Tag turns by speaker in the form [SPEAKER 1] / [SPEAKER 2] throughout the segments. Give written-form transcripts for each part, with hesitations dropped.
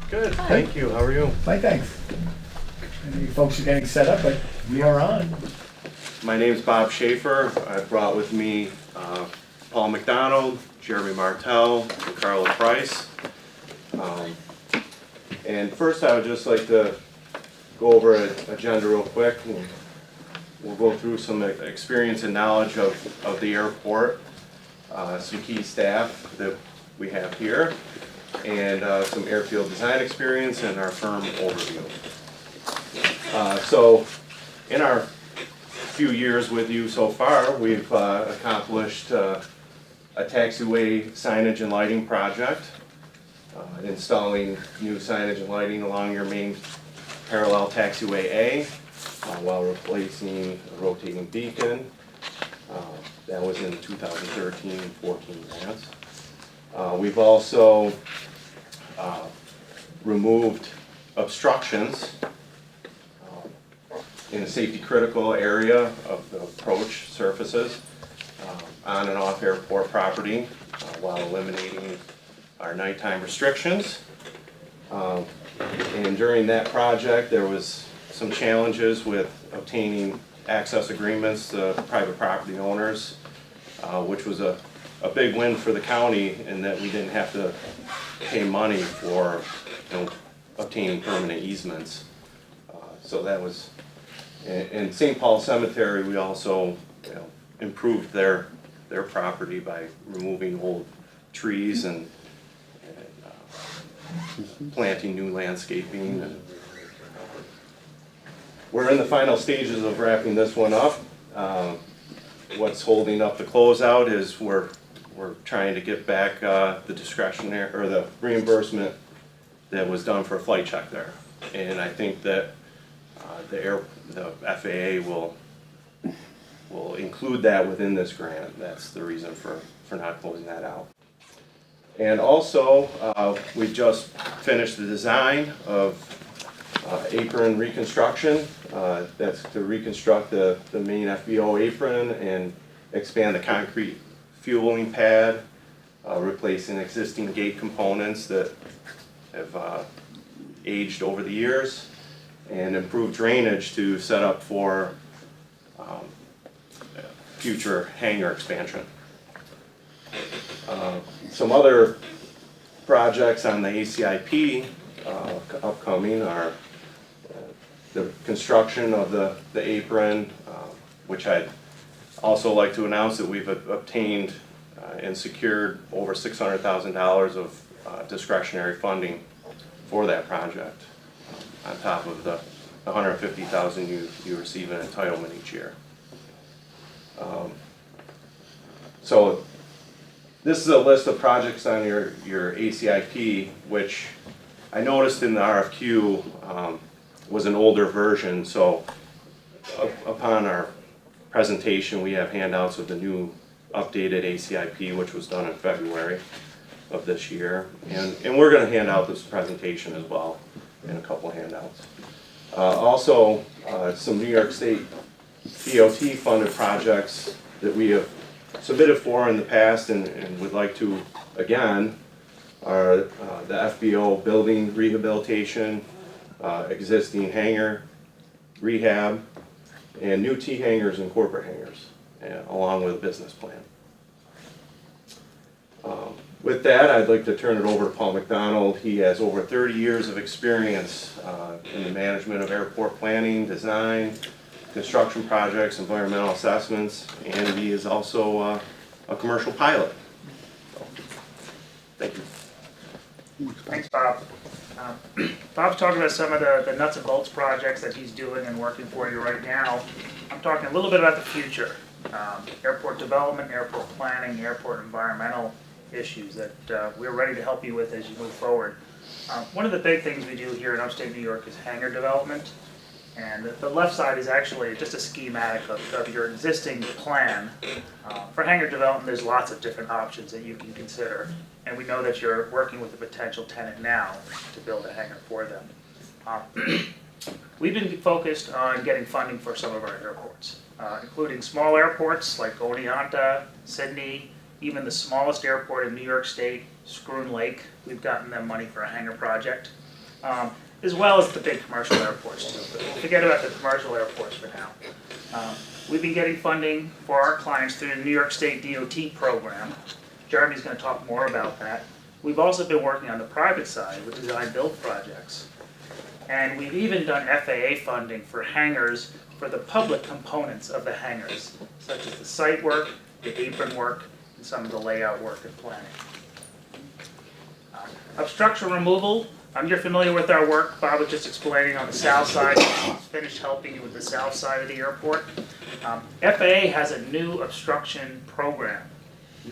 [SPEAKER 1] Good, thank you. How are you?
[SPEAKER 2] Fine, thanks. And you folks are getting set up, but we are on.
[SPEAKER 1] My name is Bob Schaefer. I brought with me Paul McDonald, Jeremy Martell, and Carla Price. And first I would just like to go over an agenda real quick. We'll go through some experience and knowledge of the airport, some key staff that we have here, and some airfield design experience and our firm overview. So in our few years with you so far, we've accomplished a taxiway signage and lighting project, installing new signage and lighting along your main parallel taxiway A while replacing a rotating beacon. That was in 2013-14 grants. We've also removed obstructions in a safety critical area of the approach surfaces on and off airport property while eliminating our nighttime restrictions. And during that project there was some challenges with obtaining access agreements to private property owners, which was a big win for the county in that we didn't have to pay money for obtaining permanent easements. So that was, in St. Paul Cemetery we also improved their property by removing old trees and planting new landscaping. And we're in the final stages of wrapping this one up. What's holding up the closeout is we're trying to get back the discretionary or the reimbursement that was done for a flight check there, and I think that the FAA will include that within this grant. That's the reason for not closing that out. And also we just finished the design of apron reconstruction. That's to reconstruct the main FBO apron and expand the concrete fueling pad, replacing existing gate components that have aged over the years, and improve drainage to set up for future hangar expansion. Some other projects on the ACIP upcoming are the construction of the apron, which I'd also like to announce that we've obtained and secured over $600,000 of discretionary funding for that project, on top of the $150,000 you receive in entitlement each year. So this is a list of projects on your ACIP, which I noticed in the RFQ was an older version. So upon our presentation we have handouts of the new updated ACIP, which was done in February of this year, and we're going to hand out this presentation as well in a couple of handouts. Also some New York State DOT funded projects that we have submitted for in the past and would like to again are the FBO building rehabilitation, existing hangar rehab, and new T hangars and corporate hangars, along with a business plan. With that, I'd like to turn it over to Paul McDonald. He has over 30 years of experience in the management of airport planning, design, construction projects, environmental assessments, and he is also a commercial pilot. So, thank you.
[SPEAKER 3] Thanks, Bob. Bob's talking about some of the nuts and bolts projects that he's doing and working for you right now. I'm talking a little bit about the future. airport development, airport planning, airport environmental issues that we're ready to help you with as you move forward. One of the big things we do here in upstate New York is hangar development. And the left side is actually just a schematic of your existing plan. For hangar development, there's lots of different options that you can consider. And we know that you're working with a potential tenant now to build a hangar for them. We've been focused on getting funding for some of our airports, including small airports like Oneonta, Sydney, even the smallest airport in New York State, Schroon Lake. We've gotten them money for a hangar project. As well as the big commercial airports too, but we'll forget about the commercial airports for now. We've been getting funding for our clients through the New York State DOT program. Jeremy's going to talk more about that. We've also been working on the private side with design-build projects. And we've even done FAA funding for hangars for the public components of the hangars, such as the site work, the apron work, and some of the layout work and planning. Obstruction removal. You're familiar with our work. Bob was just explaining on the south side. He's finished helping you with the south side of the airport. FAA has a new obstruction program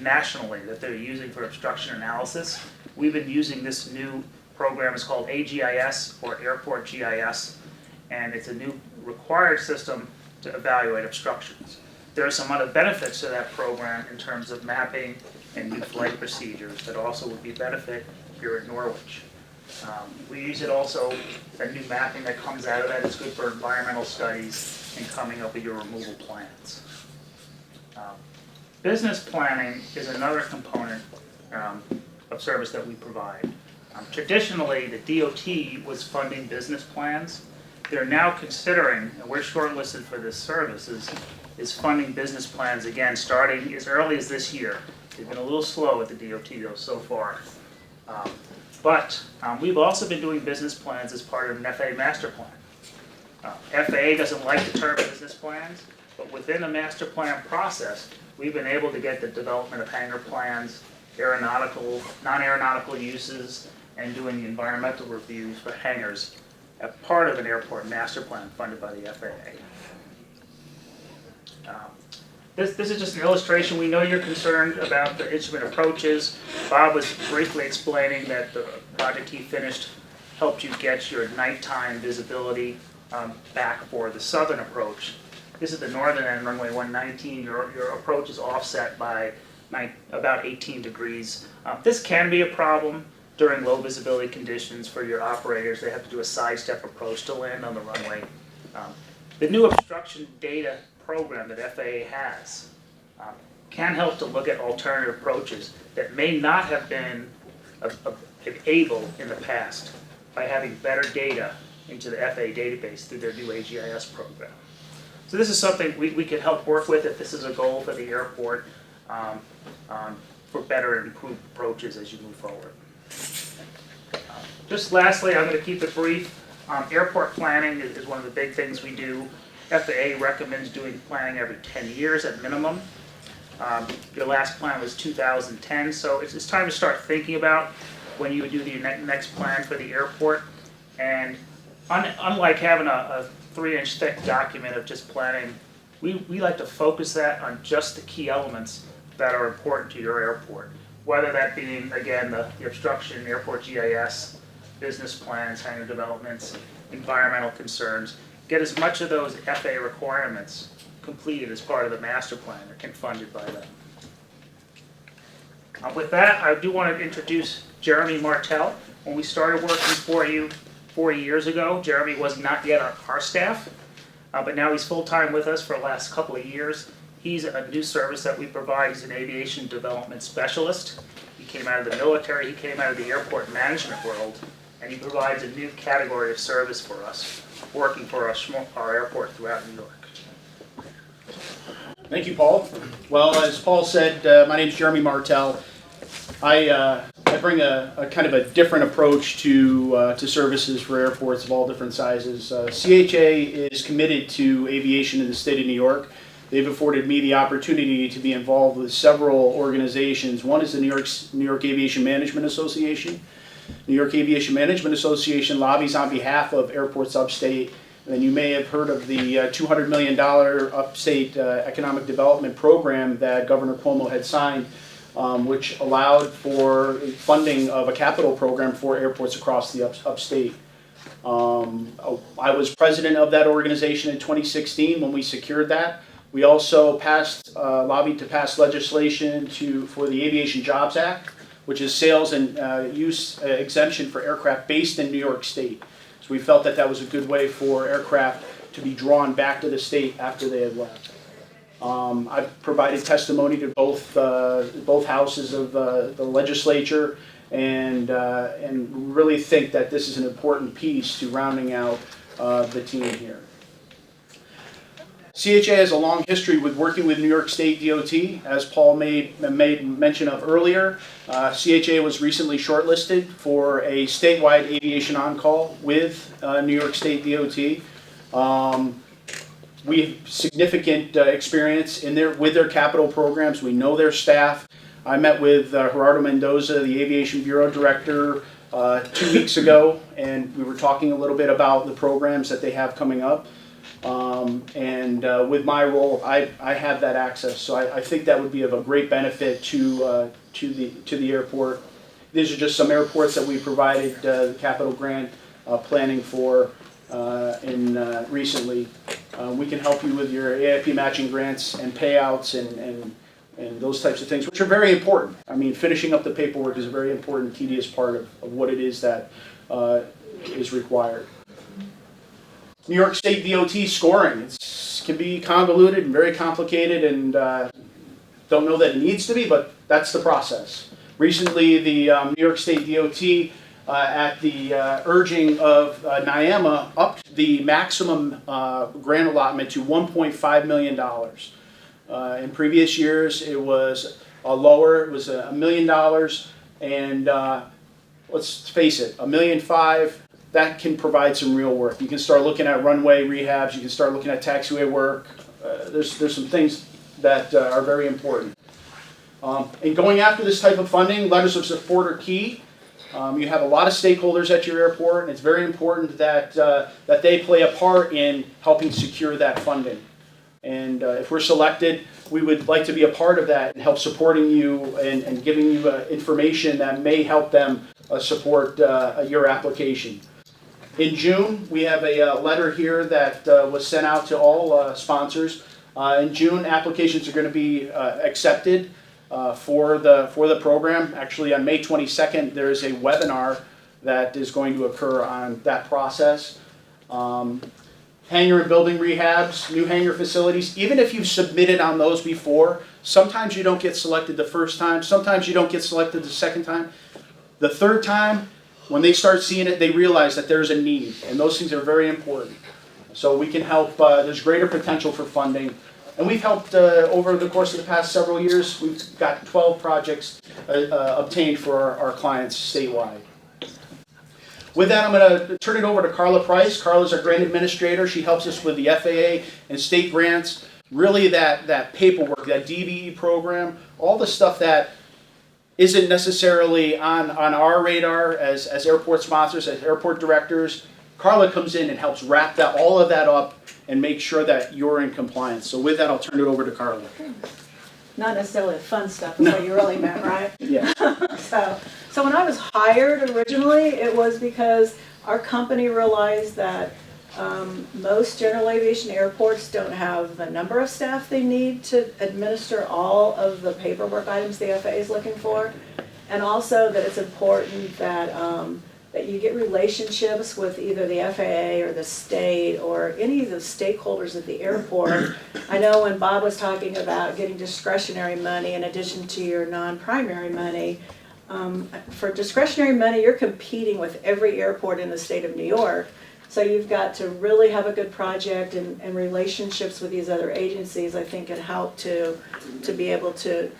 [SPEAKER 3] nationally that they're using for obstruction analysis. We've been using this new program. It's called AGIS, or Airport GIS, and it's a new required system to evaluate obstructions. There are some other benefits to that program in terms of mapping and new flight procedures that also would be a benefit if you're at Norwich. We use it also, a new mapping that comes out of that is good for environmental studies and coming up with your removal plans. Business planning is another component of service that we provide. Traditionally, the DOT was funding business plans. They're now considering, and we're shortlisted for this service, is funding business plans again, starting as early as this year. They've been a little slow at the DOT though so far. But we've also been doing business plans as part of an FAA master plan. FAA doesn't like the term business plans, but within the master plan process, we've been able to get the development of hangar plans, aeronautical, non-aeronautical uses, and doing the environmental reviews for hangars as part of an airport master plan funded by the FAA. This is just an illustration. We know you're concerned about the instrument approaches. Bob was briefly explaining that the project he finished helped you get your nighttime visibility back for the southern approach. This is the northern end, runway 119. Your approach is offset by about 18 degrees. This can be a problem during low visibility conditions for your operators. They have to do a sidestep approach to land on the runway. The new obstruction data program that FAA has can help to look at alternative approaches that may not have been able in the past by having better data into the FAA database through their new AGIS program. So this is something we can help work with if this is a goal for the airport for better and improved approaches as you move forward. Just lastly, I'm going to keep it brief. Airport planning is one of the big things we do. FAA recommends doing planning every 10 years at minimum. Your last plan was 2010, so it's time to start thinking about when you would do the next plan for the airport. And unlike having a 3-inch thick document of just planning, we like to focus that on just the key elements that are important to your airport. Whether that being, again, the obstruction, airport GIS, business plans, hangar developments, environmental concerns. Get as much of those FAA requirements completed as part of the master plan and funded by them. With that, I do want to introduce Jeremy Martell. When we started working for you 4 years ago, Jeremy was not yet on our staff, but now he's full-time with us for the last couple of years. He's a new service that we provide. He's an aviation development specialist. He came out of the military, he came out of the airport management world, and he provides a new category of service for us, working for our airport throughout New York.
[SPEAKER 4] Thank you, Paul. Well, as Paul said, my name is Jeremy Martell. I bring a kind of a different approach to services for airports of all different sizes. CHA is committed to aviation in the state of New York. They've afforded me the opportunity to be involved with several organizations. One is the New York Aviation Management Association. New York Aviation Management Association lobbies on behalf of airports upstate And you may have heard of the $200 million upstate economic development program that Governor Cuomo had signed, which allowed for funding of a capital program for airports across the upstate. I was president of that organization in 2016 when we secured that. We also lobbied to pass legislation for the Aviation Jobs Act, which is sales and use exemption for aircraft based in New York State. So we felt that that was a good way for aircraft to be drawn back to the state after they had left. I've provided testimony to both houses of the legislature, and really think that this is an important piece to rounding out the team here. CHA has a long history with working with New York State DOT. As Paul made mention of earlier, CHA was recently shortlisted for a statewide aviation on-call with New York State DOT. We have significant experience with their capital programs. We know their staff. I met with Gerardo Mendoza, the Aviation Bureau Director, 2 weeks ago, and we were talking a little bit about the programs that they have coming up. With my role, I have that access, so I think that would be of a great benefit to the airport. These are just some airports that we provided the capital grant planning for recently. We can help you with your AIP matching grants and payouts and those types of things, which are very important. I mean, finishing up the paperwork is a very important, tedious part of what it is that is required. New York State DOT scoring can be convoluted and very complicated, and don't know that it needs to be, but that's the process. Recently, the New York State DOT, at the urging of NYAMA, upped the maximum grant allotment to $1.5 million. In previous years, it was lower. It was $1 million, and let's face it, $1.5 million. That can provide some real work. You can start looking at runway rehabs. You can start looking at taxiway work. There's some things that are very important. In going after this type of funding, letters of support are key. You have a lot of stakeholders at your airport, and it's very important that that they play a part in helping secure that funding. And if we're selected, we would like to be a part of that and help supporting you and giving you information that may help them support your application. In June, we have a letter here that was sent out to all sponsors. In June, applications are going to be accepted for the program. Actually, on May 22nd, there is a webinar that is going to occur on that process. Hangar and building rehabs, new hangar facilities. Even if you've submitted on those before, sometimes you don't get selected the first time. Sometimes you don't get selected the second time. The third time, when they start seeing it, they realize that there's a need, and those things are very important. So we can help, there's greater potential for funding. And we've helped, over the course of the past several years, we've got 12 projects obtained for our clients statewide. With that, I'm going to turn it over to Carla Price. Carla's our grant administrator. She helps us with the FAA and state grants, really that paperwork, that DBE program, all the stuff that isn't necessarily on our radar as airport sponsors, as airport directors. Carla comes in and helps wrap all of that up and make sure that you're in compliance. So with that, I'll turn it over to Carla.
[SPEAKER 5] Not necessarily the fun stuff, is what you really meant, right?
[SPEAKER 4] Yeah.
[SPEAKER 5] So when I was hired originally, it was because our company realized that most general aviation airports don't have the number of staff they need to administer all of the paperwork items the FAA is looking for, and also that it's important that that you get relationships with either the FAA or the state or any of the stakeholders at the airport. I know when Bob was talking about getting discretionary money in addition to your non-primary money, for discretionary money, you're competing with every airport in the state of New York. So you've got to really have a good project and relationships with these other agencies, I think, can help to be able to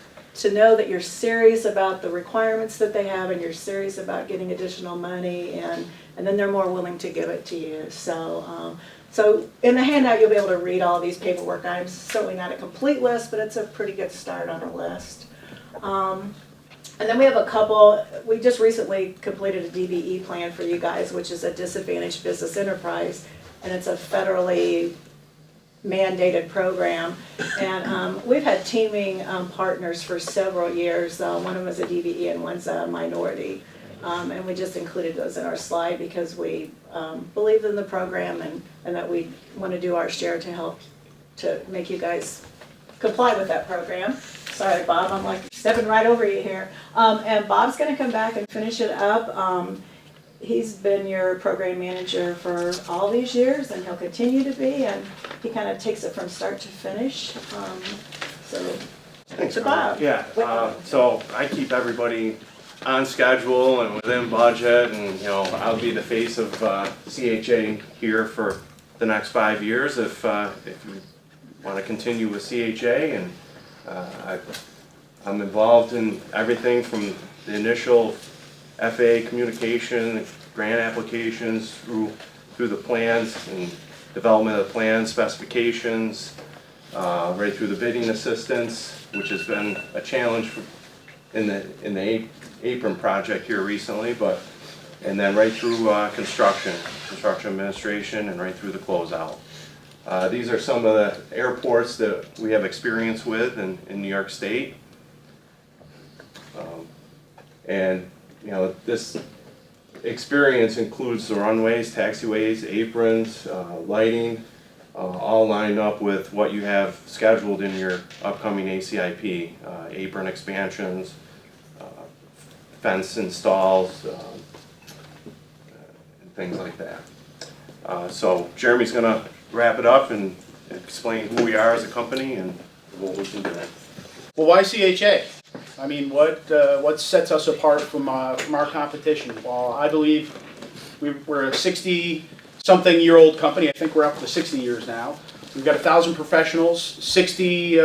[SPEAKER 5] know that you're serious about the requirements that they have and you're serious about getting additional money, and then they're more willing to give it to you. So so in the handout, you'll be able to read all these paperwork items. Certainly not a complete list, but it's a pretty good start on a list. And then we have a couple, we just recently completed a DBE plan for you guys, which is a disadvantaged business enterprise. and it's a federally mandated program. And we've had teaming partners for several years. One of them is a DBE and one's a minority. And we just included those in our slide because we believe in the program and that we want to do our share to help to make you guys comply with that program. Sorry, Bob, I'm like stepping right over you here. And Bob's going to come back and finish it up. He's been your program manager for all these years, and he'll continue to be, and he kind of takes it from start to finish. So,
[SPEAKER 1] Thanks,
[SPEAKER 5] to Bob.
[SPEAKER 1] Yeah, so I keep everybody on schedule and within budget, and, you know, I'll be the face of CHA here for the next 5 years if you want to continue with CHA, and I'm involved in everything from the initial FAA communication, grant applications through the plans and development of the plans, specifications, right through the bidding assistance, which has been a challenge in the Apron project here recently, and then right through construction administration, and right through the closeout. These are some of the airports that we have experience with in New York State. And you know, this experience includes the runways, taxiways, aprons, lighting, all lined up with what you have scheduled in your upcoming ACIP, apron expansions, fence installs, and things like that. So Jeremy's gonna wrap it up and explain who we are as a company and what we can do.
[SPEAKER 4] Well, why CHA? I mean, what sets us apart from our competition? Well, I believe we're a 60-something-year-old company. I think we're up to 60 years now. We've got 1,000 professionals, 60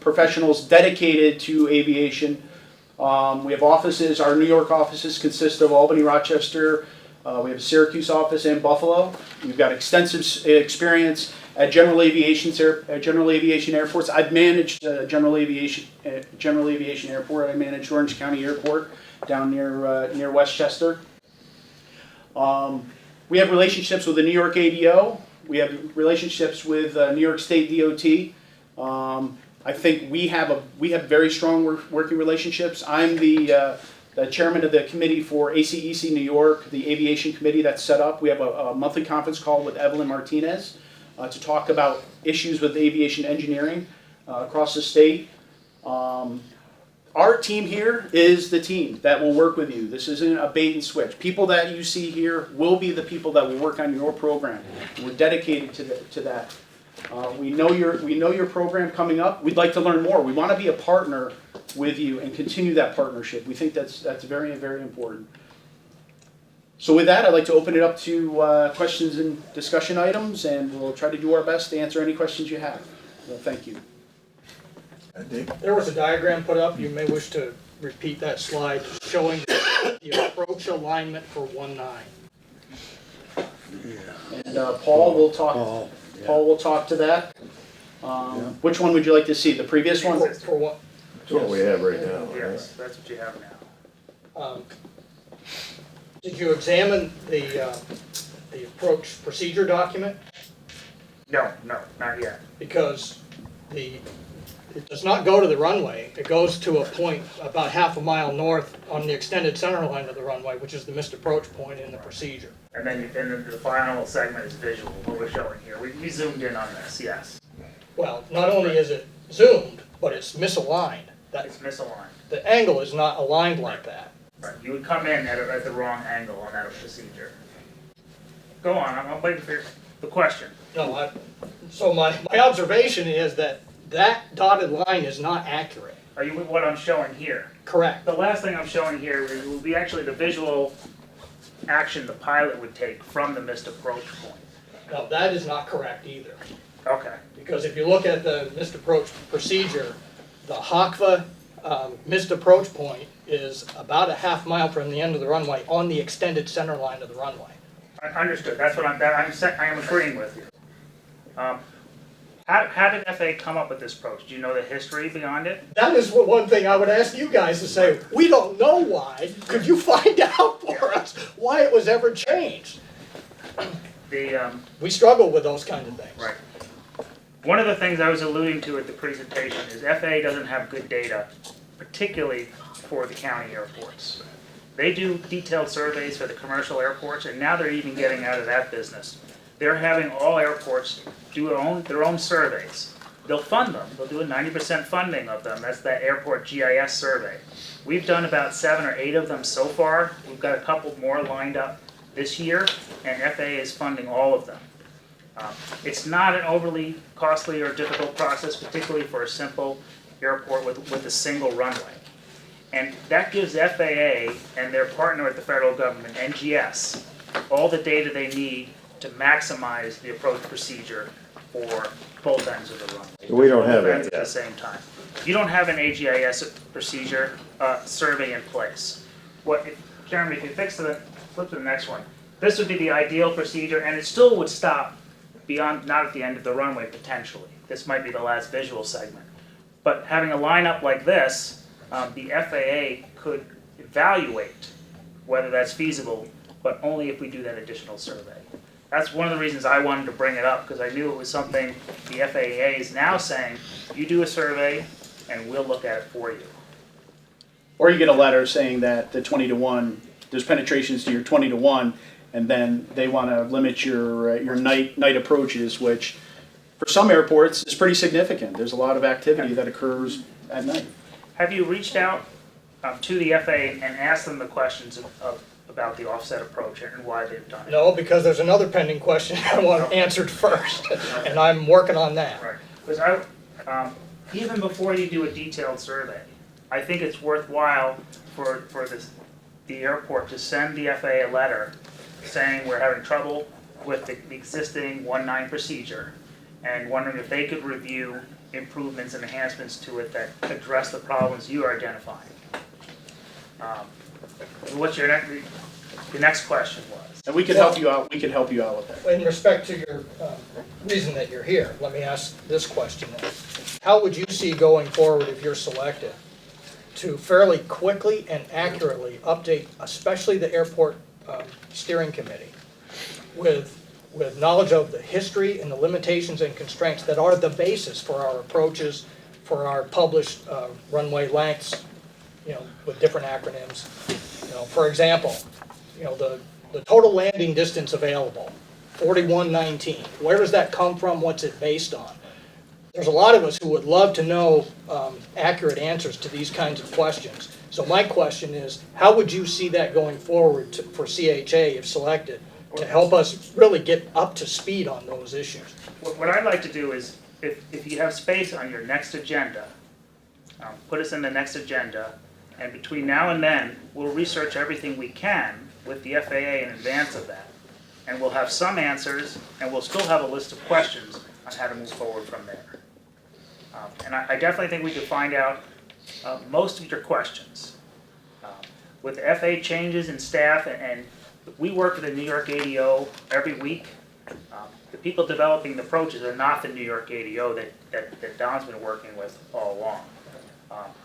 [SPEAKER 4] professionals dedicated to aviation. We have offices. Our New York offices consist of Albany, Rochester. We have a Syracuse office and Buffalo. We've got extensive experience at general aviation airports. I've managed general aviation airport. I managed Orange County Airport down near Westchester. We have relationships with the New York ADO. We have relationships with New York State DOT. I think we have very strong working relationships. I'm the chairman of the committee for ACEC New York, the aviation committee that's set up. We have a monthly conference call with Evelyn Martinez to talk about issues with aviation engineering across the state. Our team here is the team that will work with you. This isn't a bait and switch. People that you see here will be the people that will work on your program. We're dedicated to that. We know your program coming up. We'd like to learn more. We want to be a partner with you and continue that partnership. We think that's very, very important. So with that, I'd like to open it up to questions and discussion items, and we'll try to do our best to answer any questions you have. Well, thank you.
[SPEAKER 6] There was a diagram put up, you may wish to repeat that slide, showing the approach alignment for 19.
[SPEAKER 4] And Paul will talk. Paul will talk to that. Which one would you like to see? The previous one?
[SPEAKER 6] For what?
[SPEAKER 7] That's what we have right now.
[SPEAKER 3] Yes, that's what you have now.
[SPEAKER 6] Did you examine the approach procedure document?
[SPEAKER 3] No, not yet.
[SPEAKER 6] Because it does not go to the runway. It goes to a point about half a mile north on the extended center line of the runway, which is the missed approach point in the procedure.
[SPEAKER 3] And then the final segment is visual, what we're showing here. We zoomed in on this, yes.
[SPEAKER 6] Well, not only is it zoomed, but it's misaligned.
[SPEAKER 3] It's misaligned.
[SPEAKER 6] The angle is not aligned like that.
[SPEAKER 3] Right, you would come in at the wrong angle on that procedure. Go on, I'm waiting for the question.
[SPEAKER 6] No, so my observation is that dotted line is not accurate.
[SPEAKER 3] Are you with what I'm showing here?
[SPEAKER 6] Correct.
[SPEAKER 3] The last thing I'm showing here will be actually the visual action the pilot would take from the missed approach point.
[SPEAKER 6] No, that is not correct either.
[SPEAKER 3] Okay.
[SPEAKER 6] Because if you look at the missed approach procedure, the HACVA missed approach point is about a half mile from the end of the runway on the extended center line of the runway.
[SPEAKER 3] Understood. That's what I am agreeing with you. How did FAA come up with this approach? Do you know the history beyond it?
[SPEAKER 6] That is one thing I would ask you guys to say. We don't know why. Could you find out for us why it was ever changed? We struggle with those kind of things.
[SPEAKER 3] Right. One of the things I was alluding to at the presentation is FAA doesn't have good data, particularly for the county airports. They do detailed surveys for the commercial airports, and now they're even getting out of that business. They're having all airports do their own surveys. They'll fund them. They'll do a 90% funding of them. That's that airport GIS survey. We've done about 7 or 8 of them so far. We've got a couple more lined up this year, and FAA is funding all of them. It's not an overly costly or difficult process, particularly for a simple airport with a single runway. And that gives FAA and their partner at the federal government, NGS, all the data they need to maximize the approach procedure for both ends of the runway.
[SPEAKER 7] We don't have
[SPEAKER 3] Both ends
[SPEAKER 7] that
[SPEAKER 3] at
[SPEAKER 7] yet.
[SPEAKER 3] the same time. You don't have an AGIS procedure survey in place. Jeremy, if you flip to the next one, this would be the ideal procedure, and it still would stop beyond, not at the end of the runway potentially. This might be the last visual segment. But having a lineup like this, the FAA could evaluate whether that's feasible, but only if we do that additional survey. That's one of the reasons I wanted to bring it up, because I knew it was something the FAA is now saying, you do a survey and we'll look at it for you.
[SPEAKER 4] Or you get a letter saying that the 20-to-1, there's penetrations to your 20-to-1, and then they want to limit your night approaches, which for some airports is pretty significant. There's a lot of activity that occurs at night.
[SPEAKER 3] Have you reached out to the FAA and asked them the questions about the offset approach and why they've done it?
[SPEAKER 6] No, because there's another pending question I want answered first, and I'm working on that.
[SPEAKER 3] Right, because even before you do a detailed survey, I think it's worthwhile for the airport to send the FAA a letter saying we're having trouble with the existing 1.9 procedure and wondering if they could review improvements and enhancements to it that address the problems you are identifying. What's your next question was?
[SPEAKER 4] And we can help you out. We can help you out with that.
[SPEAKER 6] In respect to your reason that you're here, let me ask this question then. How would you see going forward if you're selected to fairly quickly and accurately update, especially the airport steering committee, with knowledge of the history and the limitations and constraints that are the basis for our approaches, for our published runway lengths, with different acronyms. For example, the total landing distance available, 4119. Where does that come from? What's it based on? There's a lot of us who would love to know accurate answers to these kinds of questions. So my question is, how would you see that going forward for CHA if selected to help us really get up to speed on those issues?
[SPEAKER 3] What I'd like to do is, if you have space on your next agenda, put us in the next agenda, and between now and then, we'll research everything we can with the FAA in advance of that. And we'll have some answers, and we'll still have a list of questions on how to move forward from there. And I definitely think we could find out most of your questions. With the FAA changes in staff, and we work with the New York ADO every week. The people developing the approaches are not the New York ADO that Don's been working with all along.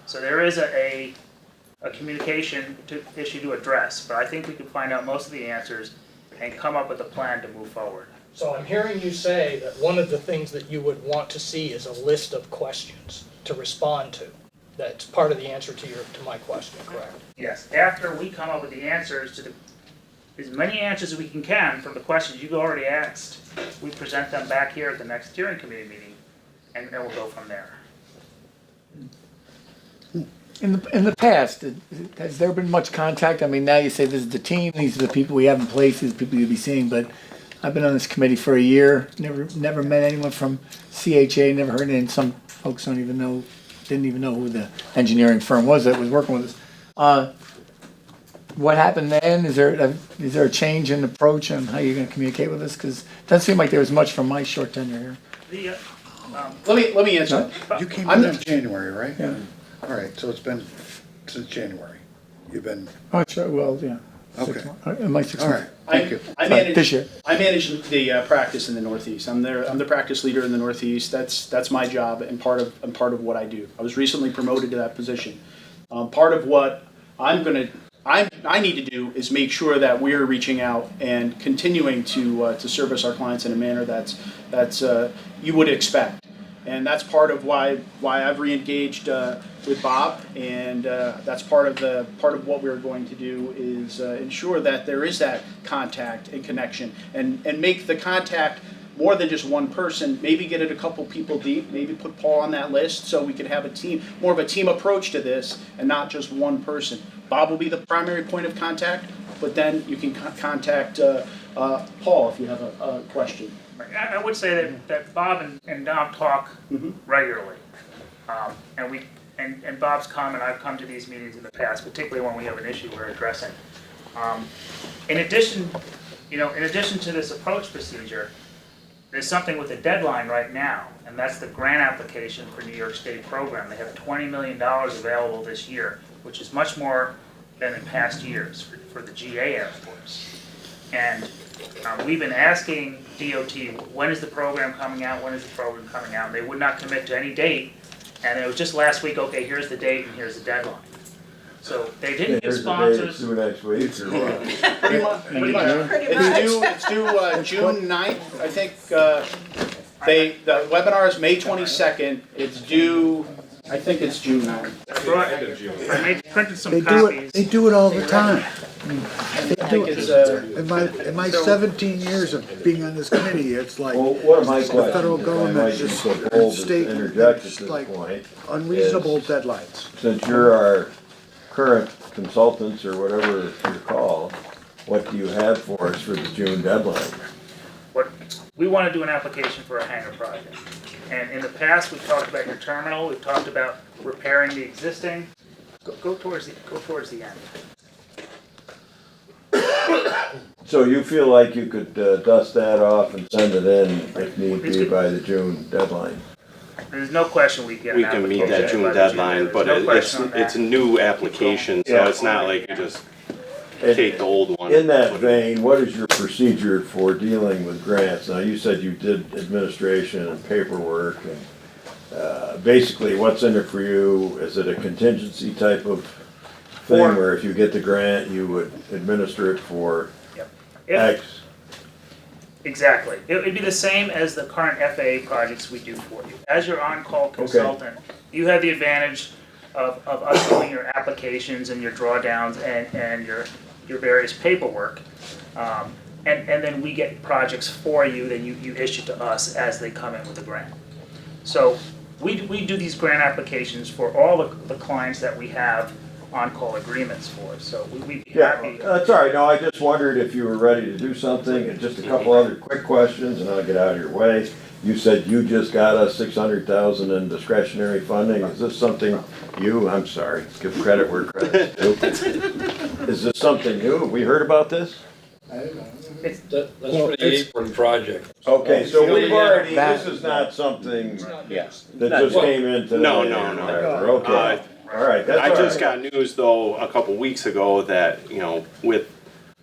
[SPEAKER 3] So there is a communication issue to address, but I think we can find out most of the answers and come up with a plan to move forward.
[SPEAKER 6] So I'm hearing you say that one of the things that you would want to see is a list of questions to respond to. That's part of the answer to my question, correct?
[SPEAKER 3] Yes, after we come up with the answers to as many answers as we can from the questions you've already asked, we present them back here at the next steering committee meeting, and we'll go from there.
[SPEAKER 2] In the past, has there been much contact? I mean, now you say this is the team, these are the people we have in place, these are the people you'll be seeing, but I've been on this committee for a year, never met anyone from CHA, never heard any, and some folks didn't even know who the engineering firm was that was working with us. What happened then? Is there a change in approach on how you're going to communicate with us? Because it doesn't seem like there was much from my short tenure here.
[SPEAKER 4] Let me answer.
[SPEAKER 7] You came
[SPEAKER 4] I'm
[SPEAKER 7] in
[SPEAKER 4] the-
[SPEAKER 7] January, right?
[SPEAKER 2] Yeah.
[SPEAKER 7] All right, so it's been since January. You've been,
[SPEAKER 2] Oh, sure. Well, yeah.
[SPEAKER 7] Okay.
[SPEAKER 2] It might 6
[SPEAKER 7] all
[SPEAKER 2] months.
[SPEAKER 7] right, thank you.
[SPEAKER 4] I
[SPEAKER 2] This year.
[SPEAKER 4] manage the practice in the Northeast. I'm the practice leader in the Northeast. That's my job and part of what I do. I was recently promoted to that position. Part of what I'm I need to do is make sure that we're reaching out and continuing to service our clients in a manner that's you would expect. And that's part of why I've reengaged with Bob, and that's part of what we're going to do is ensure that there is that contact and connection, and make the contact more than just one person. Maybe get it a couple people deep. Maybe put Paul on that list so we can have a team, more of a team approach to this, and not just one person. Bob will be the primary point of contact, but then you can contact Paul if you have a question.
[SPEAKER 3] I would say that Bob and Dom talk regularly. And Bob's comment, I've come to these meetings in the past, particularly when we have an issue we're addressing. In addition to this approach procedure, there's something with a deadline right now, and that's the grant application for New York State program. They have $20 million available this year, which is much more than in past years for the GA Air Force. And we've been asking DOT, when is the program coming out? When is the program coming out? And they would not commit to any date. And it was just last week, okay, here's the date and here's the deadline. So they didn't give sponsors.
[SPEAKER 8] Due next week or what?
[SPEAKER 4] Pretty much.
[SPEAKER 5] Pretty much.
[SPEAKER 4] It's due June 9th, I think. The webinar is May 22nd. It's due, I think it's June 9th.
[SPEAKER 3] I printed some
[SPEAKER 7] They do
[SPEAKER 3] copies.
[SPEAKER 7] it, they do it all the time.
[SPEAKER 4] I think it's,
[SPEAKER 7] In my 17 years of being on this committee, it's like
[SPEAKER 8] Well, one of my
[SPEAKER 7] the
[SPEAKER 8] questions,
[SPEAKER 7] federal
[SPEAKER 8] if I
[SPEAKER 7] government
[SPEAKER 8] might be
[SPEAKER 7] just,
[SPEAKER 8] so bold as
[SPEAKER 7] state,
[SPEAKER 8] to interject at
[SPEAKER 7] it's
[SPEAKER 8] this
[SPEAKER 7] like
[SPEAKER 8] point,
[SPEAKER 7] unreasonable
[SPEAKER 8] is,
[SPEAKER 7] deadlines.
[SPEAKER 8] since you're our current consultants or whatever you're called, what do you have for us for the June deadline?
[SPEAKER 3] We want to do an application for a hangar project. And in the past, we've talked about your terminal, we've talked about repairing the existing. Go towards the end.
[SPEAKER 8] So you feel like you could dust that off and send it in if need be by the June deadline?
[SPEAKER 3] There's no question we get an
[SPEAKER 1] We can meet that
[SPEAKER 3] application
[SPEAKER 1] June
[SPEAKER 3] by the
[SPEAKER 1] deadline,
[SPEAKER 3] There's
[SPEAKER 1] but
[SPEAKER 3] no
[SPEAKER 1] it's
[SPEAKER 3] question on
[SPEAKER 1] it's a
[SPEAKER 3] that.
[SPEAKER 1] new application, so
[SPEAKER 8] Yeah.
[SPEAKER 1] it's not like you just
[SPEAKER 8] And
[SPEAKER 1] take the old one.
[SPEAKER 8] in that vein, what is your procedure for dealing with grants? Now, you said you did administration and paperwork, and basically, what's in it for you? Is it a contingency type of thing, where if you get the grant, you would administer it for
[SPEAKER 3] If-
[SPEAKER 8] X?
[SPEAKER 3] Exactly. It would be the same as the current FAA projects we do for you. As your on-call consultant, you have the advantage of us doing your applications and your drawdowns and your various paperwork. And then we get projects for you that you issue to us as they come in with the grant. So we do these grant applications for all the clients that we have on-call agreements for, so we'd be
[SPEAKER 8] Yeah,
[SPEAKER 3] happy.
[SPEAKER 8] that's all right. No, I just wondered if you were ready to do something, and just a couple other quick questions, and I'll get out of your way. You said you just got us $600,000 in discretionary funding. Is this something I'm sorry, give credit where credit's due. Is this something new? Have we heard about this?
[SPEAKER 3] It's,
[SPEAKER 9] That's for the apron project.
[SPEAKER 8] Okay, so we've already, this is not something that just came in today.
[SPEAKER 1] No.
[SPEAKER 8] or whatever. Okay, all right, that's
[SPEAKER 1] I
[SPEAKER 8] all
[SPEAKER 1] just
[SPEAKER 8] right.
[SPEAKER 1] got news though, a couple weeks ago that,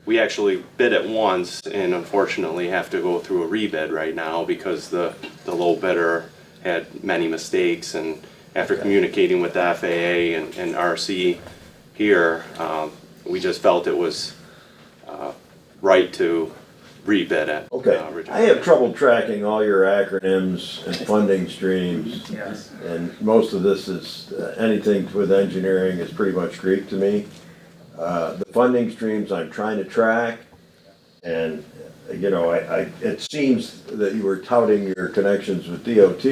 [SPEAKER 1] we actually bid it once and unfortunately have to go through a rebid right now because the low bidder had many mistakes, and after communicating with the FAA and RC here, we just felt it was right to rebid it.
[SPEAKER 8] Okay, I have trouble tracking all your acronyms and funding streams.
[SPEAKER 3] yes.
[SPEAKER 8] And most of this is, anything with engineering is pretty much Greek to me. The funding streams I'm trying to track, and, it seems that you were touting your connections with DOT,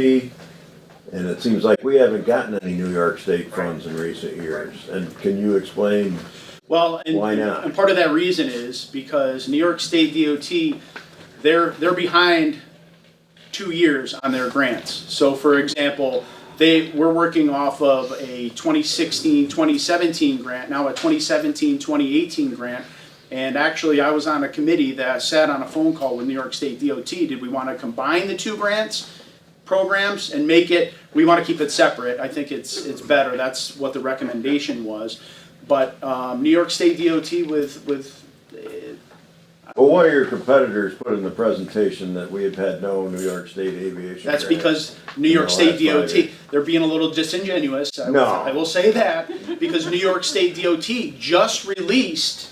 [SPEAKER 8] and it seems like we haven't gotten any New York State funds in recent years. And can you explain?
[SPEAKER 4] well, and,
[SPEAKER 8] Why not?
[SPEAKER 4] and part of that reason is because New York State DOT, they're behind 2 years on their grants. So for example, we're working off of a 2016, 2017 grant, now a 2017, 2018 grant. And actually, I was on a committee that sat on a phone call with New York State DOT. Did we want to combine the two programs and make it, we want to keep it separate. I think it's better. That's what the recommendation was. But New York State DOT
[SPEAKER 8] Well, one of your competitors put in the presentation that we have had no New York State aviation.
[SPEAKER 4] That's
[SPEAKER 8] grant.
[SPEAKER 4] because New York
[SPEAKER 8] the
[SPEAKER 4] State
[SPEAKER 8] last 5
[SPEAKER 4] DOT,
[SPEAKER 8] years.
[SPEAKER 4] they're being a little disingenuous.
[SPEAKER 8] No.
[SPEAKER 4] I will say that, because New York State DOT just released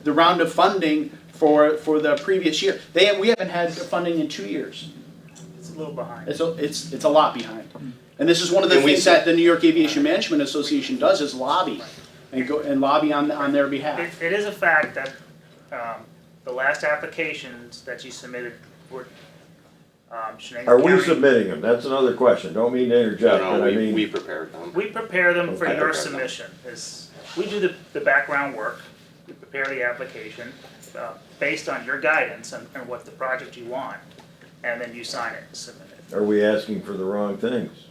[SPEAKER 4] the round of funding for the previous year. We haven't had funding in 2 years.
[SPEAKER 3] It's a little behind.
[SPEAKER 4] It's a lot behind. And this is one of the
[SPEAKER 1] And we
[SPEAKER 4] things that the New York Aviation Management Association does, is lobby, and lobby on their behalf.
[SPEAKER 3] It is a fact that the last applications that you submitted were Shenango
[SPEAKER 8] Are we
[SPEAKER 3] County.
[SPEAKER 8] submitting them? That's another question. Don't mean to interject, but I
[SPEAKER 1] we
[SPEAKER 8] mean,
[SPEAKER 1] prepared them.
[SPEAKER 3] We prepare them for
[SPEAKER 8] Okay.
[SPEAKER 3] your submission. We do the background work, we prepare the application based on your guidance and what the project you want, and then you sign it and submit it.
[SPEAKER 8] are we asking for the wrong things?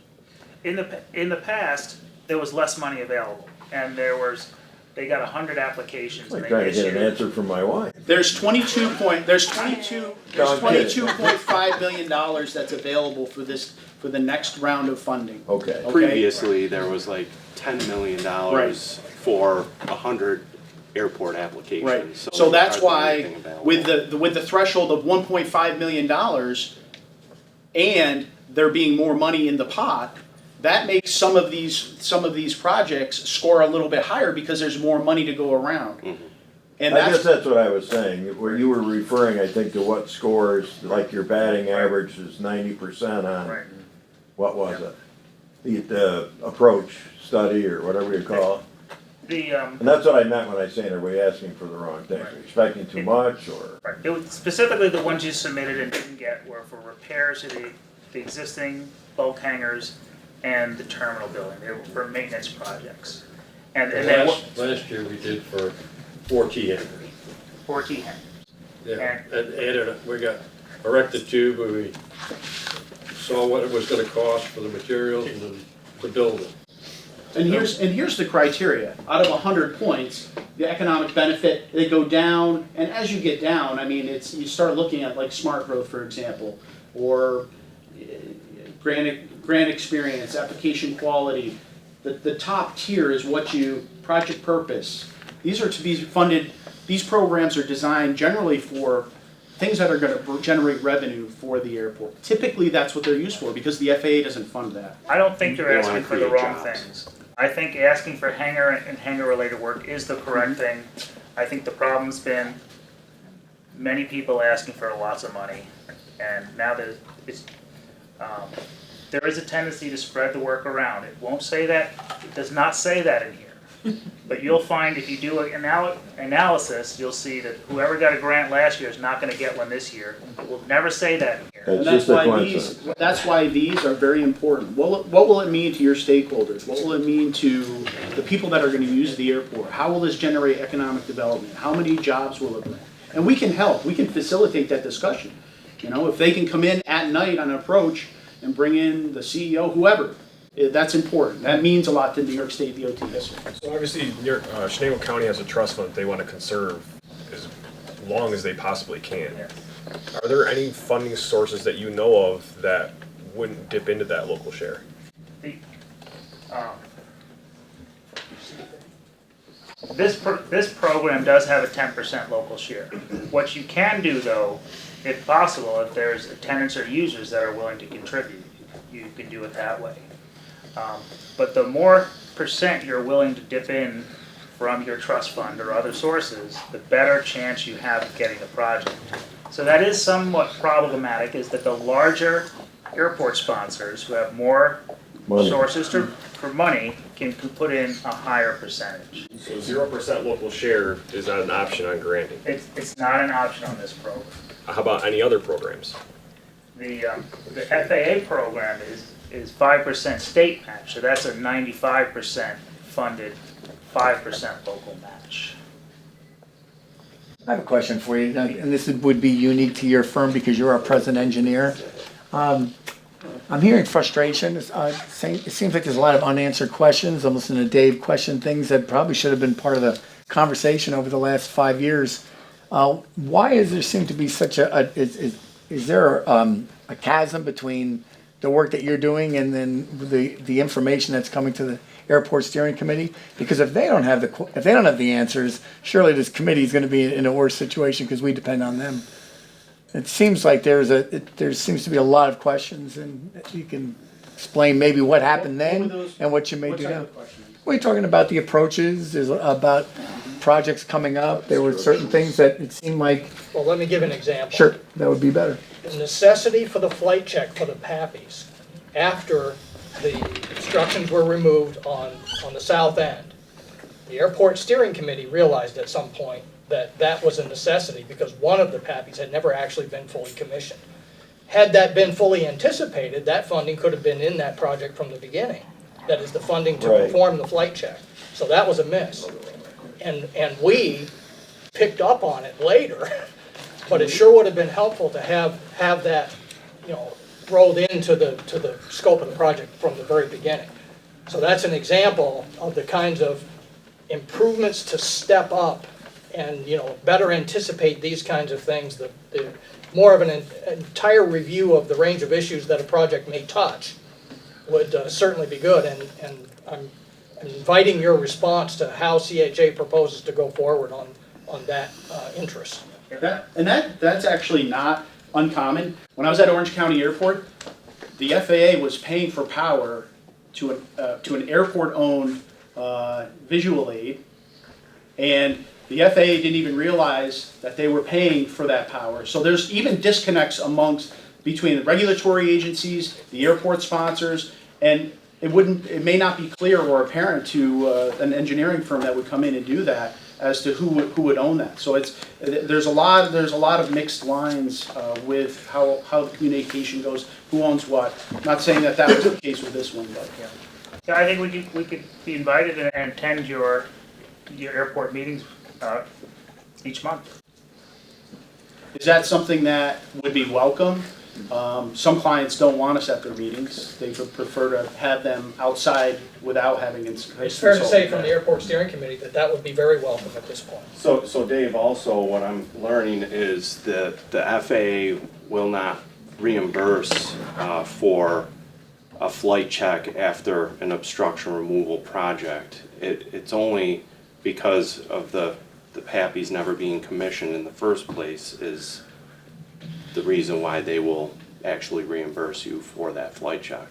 [SPEAKER 3] In the past, there was less money available, and they got 100 applications
[SPEAKER 8] It's
[SPEAKER 3] and
[SPEAKER 8] like
[SPEAKER 3] they
[SPEAKER 8] trying to get an
[SPEAKER 3] issued.
[SPEAKER 8] answer from my wife.
[SPEAKER 4] There's $22.5 million that's available for the next round of funding.
[SPEAKER 8] Okay.
[SPEAKER 4] Okay.
[SPEAKER 1] Previously, there was like $10 million for 100 airport applications.
[SPEAKER 4] Right, so that's
[SPEAKER 1] hardly
[SPEAKER 4] why,
[SPEAKER 1] anything available.
[SPEAKER 4] with the threshold of $1.5 million, and there being more money in the pot, that makes some of these projects score a little bit higher because there's more money to go around. And
[SPEAKER 8] I guess
[SPEAKER 4] that's,
[SPEAKER 8] that's what I was saying, where you were referring, I think, to what scores, like your batting average is 90% on,
[SPEAKER 3] Right.
[SPEAKER 8] what was it? The approach study or whatever you call it. And that's what I meant when I saying, are we asking for the wrong thing? Are we expecting too much or?
[SPEAKER 3] Right. It was specifically the ones you submitted and didn't get were for repairs to the existing bulk hangars and the terminal building. They were for maintenance projects. And then
[SPEAKER 9] Last year we did for 4 T hangers.
[SPEAKER 3] 4 T hangars.
[SPEAKER 9] Yeah, and added, we got erected tube, where we saw what it was gonna cost for the materials and then to build it.
[SPEAKER 4] and here's the criteria. Out of 100 points, the economic benefit, they go down, and as you get down, I mean, you start looking at like smart growth, for example, or grant experience, application quality. The top tier is project purpose. These are to be funded, these programs are designed generally for things that are gonna generate revenue for the airport. Typically, that's what they're used for, because the FAA doesn't fund that.
[SPEAKER 3] I don't think
[SPEAKER 1] They
[SPEAKER 3] you're
[SPEAKER 1] wanna
[SPEAKER 3] asking for the
[SPEAKER 1] create
[SPEAKER 3] wrong
[SPEAKER 1] jobs.
[SPEAKER 3] things. I think asking for hangar and hangar-related work is the correct thing. I think the problem's been many people asking for lots of money, and now there is a tendency to spread the work around. It won't say that, it does not say that in here. But you'll find if you do an analysis, you'll see that whoever got a grant last year is not gonna get one this year. It will never say that in here.
[SPEAKER 8] That's
[SPEAKER 4] And that's
[SPEAKER 8] just a
[SPEAKER 4] why
[SPEAKER 8] coincidence.
[SPEAKER 4] that's why these are very important. What will it mean to your stakeholders? What will it mean to the people that are gonna use the airport? How will this generate economic development? How many jobs will it bring? And we can help, we can facilitate that discussion. You know, if they can come in at night on an approach and bring in the CEO, whoever, that's important. That means a lot to New York State DOT. Yes, sir.
[SPEAKER 10] So obviously, Shenango County has a trust fund that they want to conserve as long as they possibly can. Are there any funding sources that you know of that wouldn't dip into that local share?
[SPEAKER 3] This program does have a 10% local share. What you can do though, if possible, if there's tenants or users that are willing to contribute, you can do it that way. But the more percent you're willing to dip in from your trust fund or other sources, the better chance you have of getting the project. So that is somewhat problematic, is that the larger airport sponsors who have more
[SPEAKER 8] Money.
[SPEAKER 3] sources for money can put in a higher percentage.
[SPEAKER 10] So 0% local share is not an option on granting.
[SPEAKER 3] It's not an option on this program.
[SPEAKER 10] How about any other programs?
[SPEAKER 3] The FAA program is 5% state match, so that's a 95% funded, 5% local match.
[SPEAKER 2] I have a question for you, and this would be unique to your firm because you're our president engineer. I'm hearing frustration. It seems like there's a lot of unanswered questions. I'm listening to Dave question things that probably should have been part of the conversation over the last 5 years. Why does there seem to be such is there a chasm between the work that you're doing and then the information that's coming to the airport steering committee? Because if they don't have the answers, surely this committee is going to be in a worse situation because we depend on them. It seems like there seems to be a lot of questions, and you can explain maybe what happened
[SPEAKER 4] What were
[SPEAKER 2] then
[SPEAKER 4] those-
[SPEAKER 2] and what you may
[SPEAKER 4] What
[SPEAKER 2] do
[SPEAKER 4] type
[SPEAKER 2] now.
[SPEAKER 4] of questions?
[SPEAKER 2] We're talking about the approaches, there's about projects coming up. There were certain things that it seemed like,
[SPEAKER 6] Well, let me give an example.
[SPEAKER 2] sure, that would be better.
[SPEAKER 6] The necessity for the flight check for the PAPIs, after the obstructions were removed on the south end, the airport steering committee realized at some point that that was a necessity because one of the PAPIs had never actually been fully commissioned. Had that been fully anticipated, that funding could have been in that project from the beginning. That is the funding to
[SPEAKER 8] Right.
[SPEAKER 6] perform the flight check. So that was a miss. And we picked up on it later, but it sure would have been helpful to have that, rolled into the scope of the project from the very beginning. So that's an example of the kinds of improvements to step up and, better anticipate these kinds of things. The more of an entire review of the range of issues that a project may touch would certainly be good, and I'm inviting your response to how CHA proposes to go forward on that interest.
[SPEAKER 4] That's actually not uncommon. When I was at Orange County Airport, the FAA was paying for power to an airport-owned visual aid, and the FAA didn't even realize that they were paying for that power. So there's even disconnects between the regulatory agencies, the airport sponsors, and it may not be clear or apparent to an engineering firm that would come in and do that as to who would own that. So there's a lot of mixed lines with how the communication goes, who owns what. Not saying that was the case with this one, but
[SPEAKER 3] Yeah, I think we could be invited and attend your airport meetings each month.
[SPEAKER 4] is that something that would be welcome? Some clients don't want us at their meetings. They would prefer to have them outside without having.
[SPEAKER 6] It's fair to say from the airport steering committee that would be very welcome at this point.
[SPEAKER 1] So Dave, also what I'm learning is that the FAA will not reimburse for a flight check after an obstruction removal project. It's only because of the PAPIs never being commissioned in the first place is the reason why they will actually reimburse you for that flight check.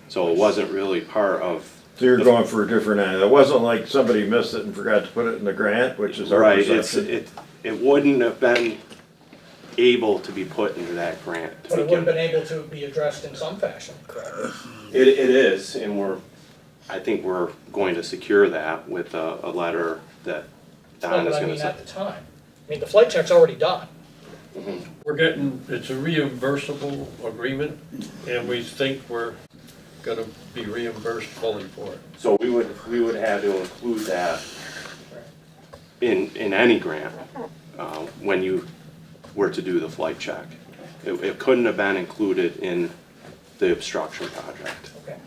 [SPEAKER 1] So it wasn't really part of.
[SPEAKER 8] So you're going for a different end. It wasn't like somebody missed it and forgot to put it in the grant, which is our
[SPEAKER 1] Right,
[SPEAKER 8] perception.
[SPEAKER 1] it wouldn't have been able to be put into that grant. to
[SPEAKER 6] But it
[SPEAKER 1] begin
[SPEAKER 6] would have been able to be addressed in some fashion, correct?
[SPEAKER 1] It is, and I think we're going to secure that with a letter that Don is
[SPEAKER 6] But I
[SPEAKER 1] gonna
[SPEAKER 6] mean,
[SPEAKER 1] send.
[SPEAKER 6] at the time. I mean, the flight check's already done.
[SPEAKER 9] It's a reimbursable agreement, and we think we're gonna be reimbursed fully for it.
[SPEAKER 1] So we would have to include that in any grant, when you were to do the flight check. It couldn't have been included in the obstruction project.
[SPEAKER 6] Okay.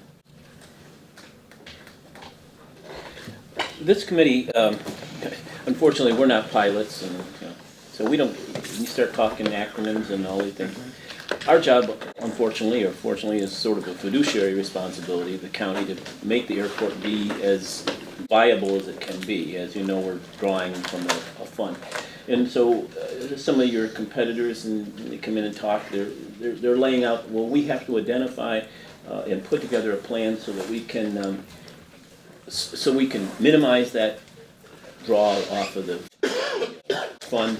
[SPEAKER 11] This committee, unfortunately, we're not pilots, and so we start talking acronyms and all these things. Our job, unfortunately, or fortunately, is sort of a fiduciary responsibility of the county to make the airport be as viable as it can be. As you know, we're drawing from a fund. And so some of your competitors, and they come in and talk, they're laying out, well, we have to identify and put together a plan so that we can minimize that draw off of the fund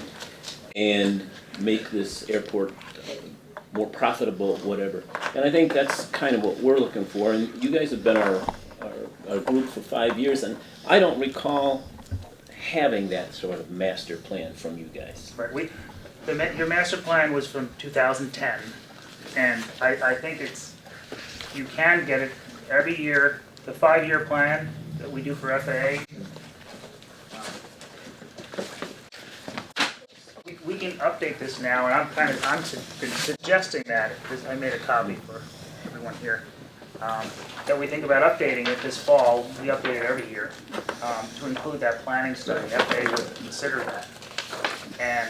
[SPEAKER 11] and make this airport more profitable, whatever. And I think that's kind of what we're looking for. And you guys have been our group for 5 years, and I don't recall having that sort of master plan from you guys.
[SPEAKER 3] Right, your master plan was from 2010, and I think you can get it every year. The 5-year plan that we do for FAA, we can update this now, and I'm suggesting that, because I made a copy for everyone here, that we think about updating it this fall. We update it every year to include that planning study. FAA would consider that. And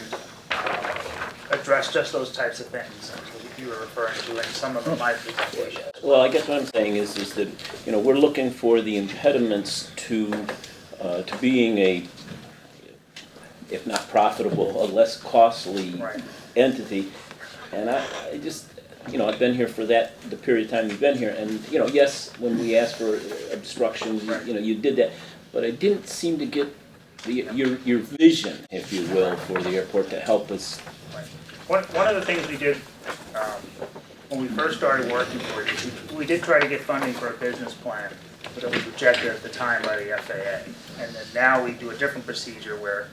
[SPEAKER 3] address just those types of things that you were referring to in some of my presentations.
[SPEAKER 11] Well, I guess what I'm saying is that, you know, we're looking for the impediments to being a, if not profitable, a less costly
[SPEAKER 3] Right.
[SPEAKER 11] entity. And I just, you know, I've been here for the period of time you've been here, and, you know, yes, when we asked for obstruction, you know, you did that, but I didn't seem to get your vision, if you will, for the airport to help us.
[SPEAKER 3] One of the things we did when we first started working for it is we did try to get funding for a business plan, but it was rejected at the time by the FAA. And then now we do a different procedure where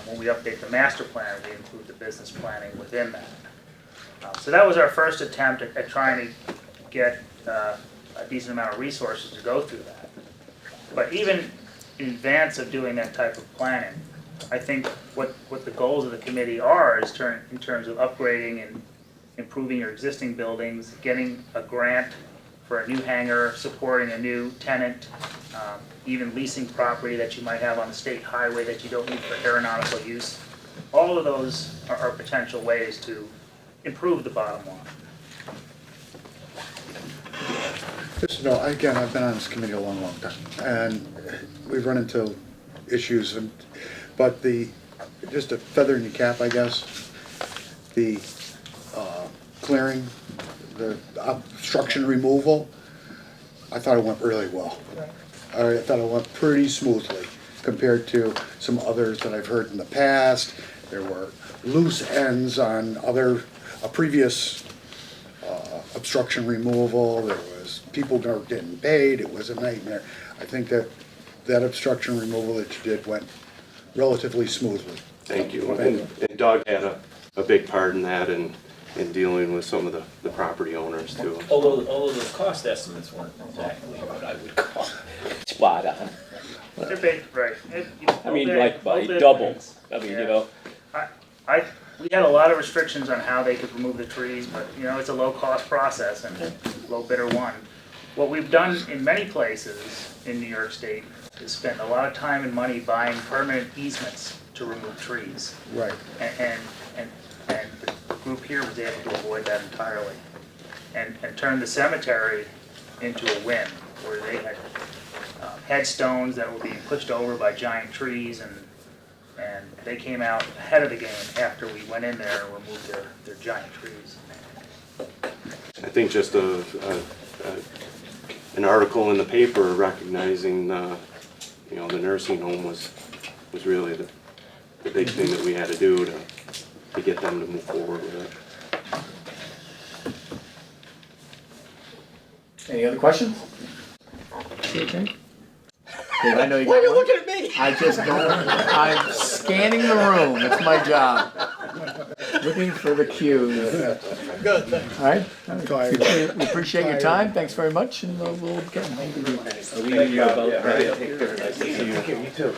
[SPEAKER 3] when we update the master plan, we include the business planning within that. So that was our first attempt at trying to get a decent amount of resources to go through that. But even in advance of doing that type of planning, I think what the goals of the committee are is in terms of upgrading and improving your existing buildings, getting a grant for a new hangar, supporting a new tenant, even leasing property that you might have on the state highway that you don't need for aeronautical use. All of those are potential ways to improve the bottom line.
[SPEAKER 7] Just, no, again, I've been on this committee a long, long time, and we've run into issues, but just a feather in your cap, I guess, the clearing, the obstruction removal, I thought it went really well. I thought it went pretty smoothly compared to some others that I've heard in the past. There were loose ends on a previous obstruction removal. There was people weren't getting paid. It was a nightmare. I think that obstruction removal that you did went relatively smoothly.
[SPEAKER 1] Thank you. And Doug had a big part in that and in dealing with some of the property owners too.
[SPEAKER 11] Although the cost estimates weren't exactly what I would call spot on.
[SPEAKER 3] They're big, right.
[SPEAKER 11] I mean, like by double. I mean, you know.
[SPEAKER 3] We had a lot of restrictions on how they could remove the trees, but you know, it's a low-cost process and low bidder won. What we've done in many places in New York State is spend a lot of time and money buying permanent easements to remove trees.
[SPEAKER 7] Right.
[SPEAKER 3] And the group here was able to avoid that entirely. And turn the cemetery into a win, where they had headstones that were being pushed over by giant trees, and they came out ahead of the game after we went in there and removed their giant trees.
[SPEAKER 1] I think just an article in the paper recognizing the nursing home was really the big thing that we had to do to get them to move forward with it.
[SPEAKER 2] Any other questions? Okay. Dave, I know you got
[SPEAKER 6] Why are you
[SPEAKER 2] one.
[SPEAKER 6] looking at me?
[SPEAKER 2] I'm scanning the room. It's my job. Looking for the cues.
[SPEAKER 6] Good, thanks.
[SPEAKER 2] All right. We appreciate your time. Thanks very much, and we'll get hold of you.
[SPEAKER 11] Are we about ready? Nice to see you.
[SPEAKER 1] You too.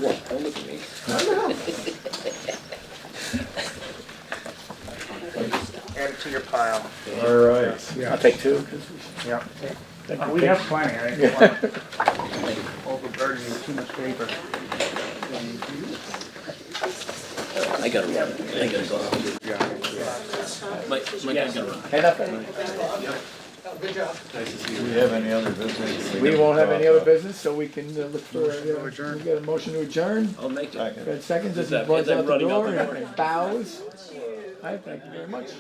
[SPEAKER 11] What? Don't look at me.
[SPEAKER 3] Add it to your pile.
[SPEAKER 10] All right.
[SPEAKER 2] I'll take two.
[SPEAKER 3] Yeah. We have plenty, I didn't want to overburden you with too much paper.
[SPEAKER 11] I gotta run. I gotta go. Mike, I gotta run.
[SPEAKER 2] Hey, nothing.
[SPEAKER 6] Good job.
[SPEAKER 7] Do we have any other business?
[SPEAKER 2] We won't have any other business, so we can look for, we got a motion to adjourn.
[SPEAKER 11] I'll make it.
[SPEAKER 2] Got seconds, as he
[SPEAKER 11] Is that
[SPEAKER 2] runs out the
[SPEAKER 11] running out
[SPEAKER 2] door
[SPEAKER 11] the door?
[SPEAKER 2] and bows. All right, thank you very much.